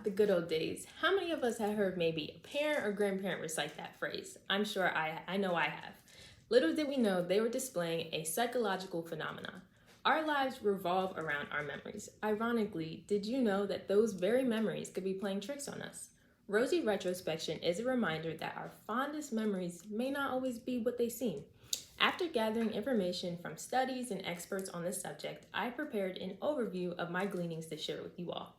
the good old days, how many of us have heard maybe a parent or grandparent recite that phrase? I'm sure I know I have. Little did we know they were displaying a psychological phenomenon. Our lives revolve around our memories. Ironically, did you know that those very memories could be playing tricks on us? Rosy Retrospection is a reminder that our fondest memories may not always be what they seem. After gathering information from studies and experts on this subject, I prepared an overview of my gleanings to share with you all.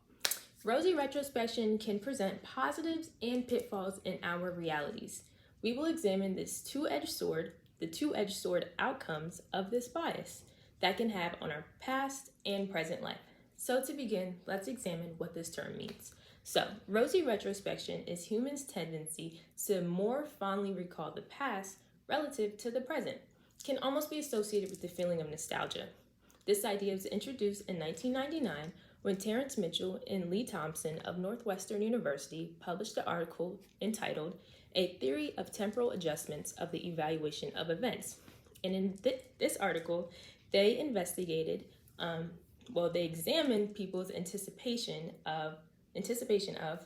Rosy Retrospection can present positives and pitfalls in our realities. We will examine this the two-edged sword outcomes of this bias that can have on our past and present life. So to begin, let's examine what this term means. So, rosy retrospection is humans' tendency to more fondly recall the past relative to the present. It can almost be associated with the feeling of nostalgia. This idea was introduced in 1999 when Terrence Mitchell and Lee Thompson of Northwestern University published an article entitled A Theory of Temporal Adjustments of the Evaluation of Events. And in this article, they investigated, they examined people's anticipation of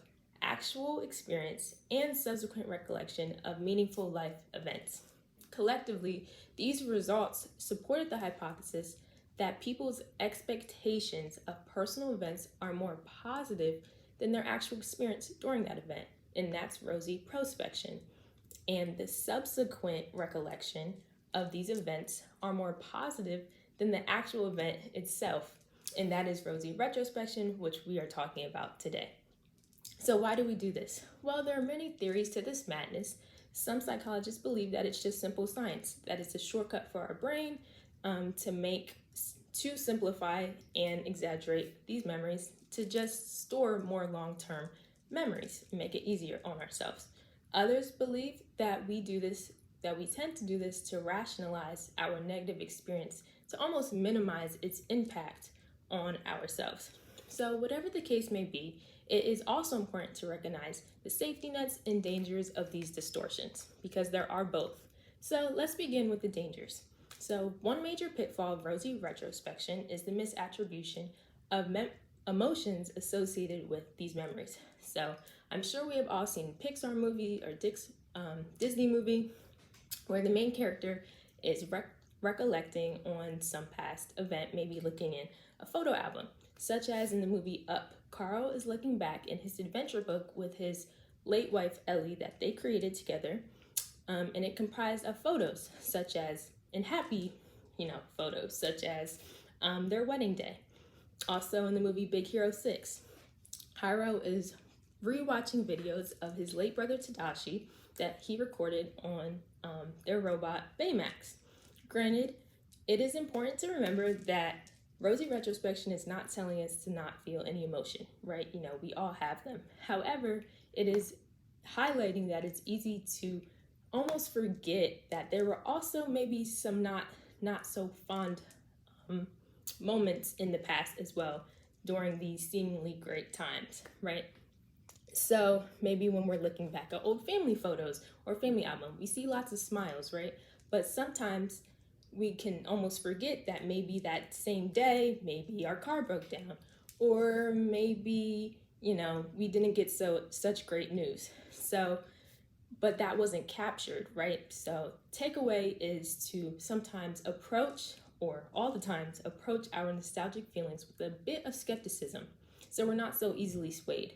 actual experience and subsequent recollection of meaningful life events. Collectively, these results supported the hypothesis that people's expectations of personal events are more positive than their actual experience during that event, and that's rosy prospection. And the subsequent recollection of these events are more positive than the actual event itself, and that is rosy retrospection, which we are talking about today. So why do we do this? Well, there are many theories to this madness. Some psychologists believe that it's just simple science, that it's a shortcut for our brain to simplify and exaggerate these memories to just store more long-term memories and make it easier on ourselves. Others believe that we tend to do this to rationalize our negative experience, to almost minimize its impact on ourselves. So whatever the case may be, it is also important to recognize the safety nets and dangers of these distortions, because there are both. So let's begin with the dangers. So one major pitfall of rosy retrospection is the misattribution of emotions associated with these memories. So I'm sure we have all seen a Pixar movie or Disney movie where the main character is recollecting on some past event, maybe looking in a photo album, such as in the movie Up. Carl is looking back in his adventure book with his late wife Ellie that they created together, and it comprised of photos such as happy photos such as their wedding day. Also in the movie Big Hero 6, Hiro is rewatching videos of his late brother Tadashi that he recorded on their robot Baymax. Granted, it is important to remember that rosy retrospection is not telling us to not feel any emotion, right? We all have them. However, it is highlighting that it's easy to almost forget that there were also maybe some not so fond moments in the past as well during these seemingly great times, right? So maybe when we're looking back at old family photos or family album, we see lots of smiles, right? But sometimes we can almost forget that maybe that same day, maybe our car broke down, or maybe, we didn't get such great news. But that wasn't captured, right? So takeaway is to sometimes approach, or all the times, approach our nostalgic feelings with a bit of skepticism, so we're not so easily swayed.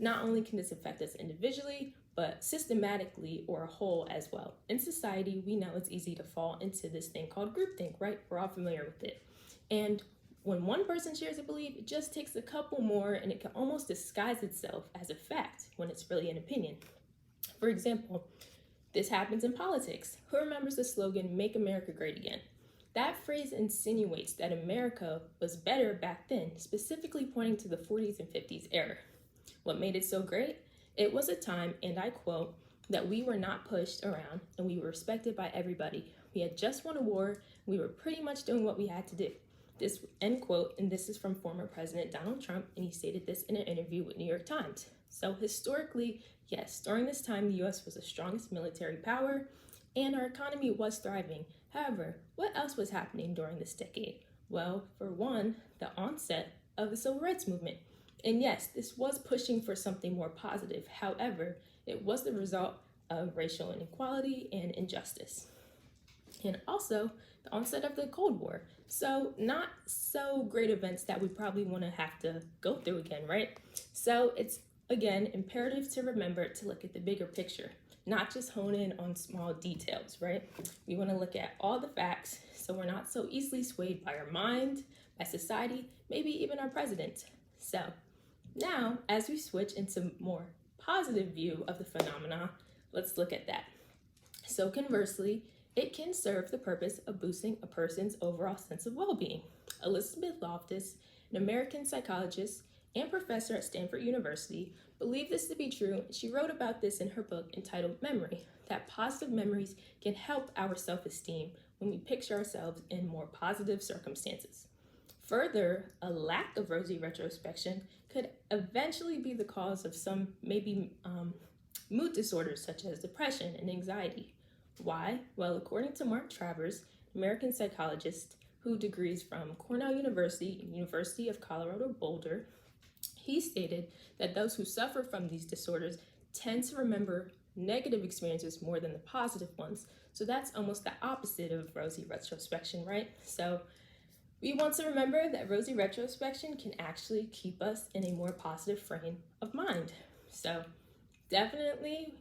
Not only can this affect us individually, but systematically or a whole as well. In society, we know it's easy to fall into this thing called groupthink, right? We're all familiar with it. And when one person shares a belief, it just takes a couple more and it can almost disguise itself as a fact when it's really an opinion. For example, this happens in politics. Who remembers the slogan, "Make America Great Again"? That phrase insinuates that America was better back then, specifically pointing to the 40s and 50s era. What made it so great? It was a time, and I quote, that we were not pushed around and we were respected by everybody. We had just won a war. We were pretty much doing what we had to do. This end quote, and this is from former President Donald Trump, and he stated this in an interview with New York Times. So historically, yes, during this time, the U.S. was the strongest military power and our economy was thriving. However, what else was happening during this decade? Well, for one, the onset of the Civil Rights Movement. And yes, this was pushing for something more positive. However, it was the result of racial inequality and injustice. And also the onset of the Cold War. So, not so great events that we probably want to have to go through again, right? So, it's again imperative to remember to look at the bigger picture, not just hone in on small details, right? We want to look at all the facts so we're not so easily swayed by our mind, by society, maybe even our president. So, now as we switch into more positive view of the phenomena, let's look at that. So, conversely, it can serve the purpose of boosting a person's overall sense of well-being. Elizabeth Loftus, an American psychologist and professor at Stanford University, believed this to be true. She wrote about this in her book entitled Memory, that positive memories can help our self-esteem when we picture ourselves in more positive circumstances. Further, a lack of rosy retrospection could eventually be the cause of some maybe mood disorders such as depression and anxiety. Why? Well, according to Mark Travers, American psychologist who degrees from Cornell University and University of Colorado Boulder, he stated that those who suffer from these disorders tend to remember negative experiences more than the positive ones. So that's almost the opposite of rosy retrospection, right? So we want to remember that rosy retrospection can actually keep us in a more positive frame of mind. So definitely,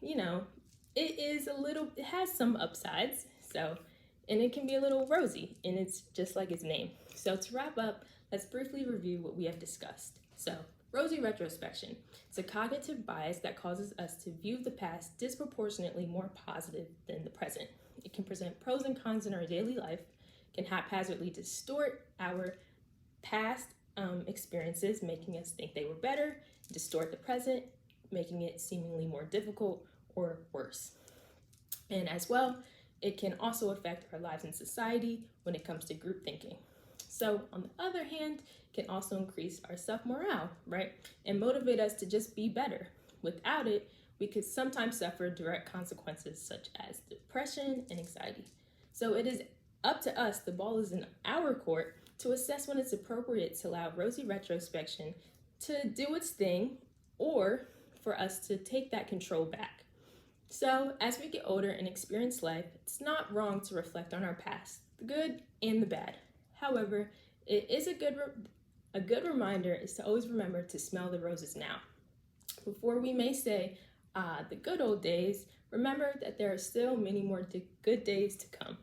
it has some upsides. So, and it can be a little rosy, and it's just like its name. So to wrap up, let's briefly review what we have discussed. So, rosy retrospection. It's a cognitive bias that causes us to view the past disproportionately more positive than the present. It can present pros and cons in our daily life, can haphazardly distort our past experiences, making us think they were better, distort the present, making it seemingly more difficult or worse. And as well, it can also affect our lives in society when it comes to group thinking. So on the other hand, it can also increase our self-morale, right? And motivate us to just be better. Without it, we could sometimes suffer direct consequences such as depression and anxiety. So it is up to us, the ball is in our court, to assess when it's appropriate to allow rosy retrospection to do its thing or for us to take that control back. So as we get older and experience life, it's not wrong to reflect on our past, the good and the bad. However, it is a good reminder is to always remember to smell the roses now. Before we may say, the good old days, remember that there are still many more good days to come.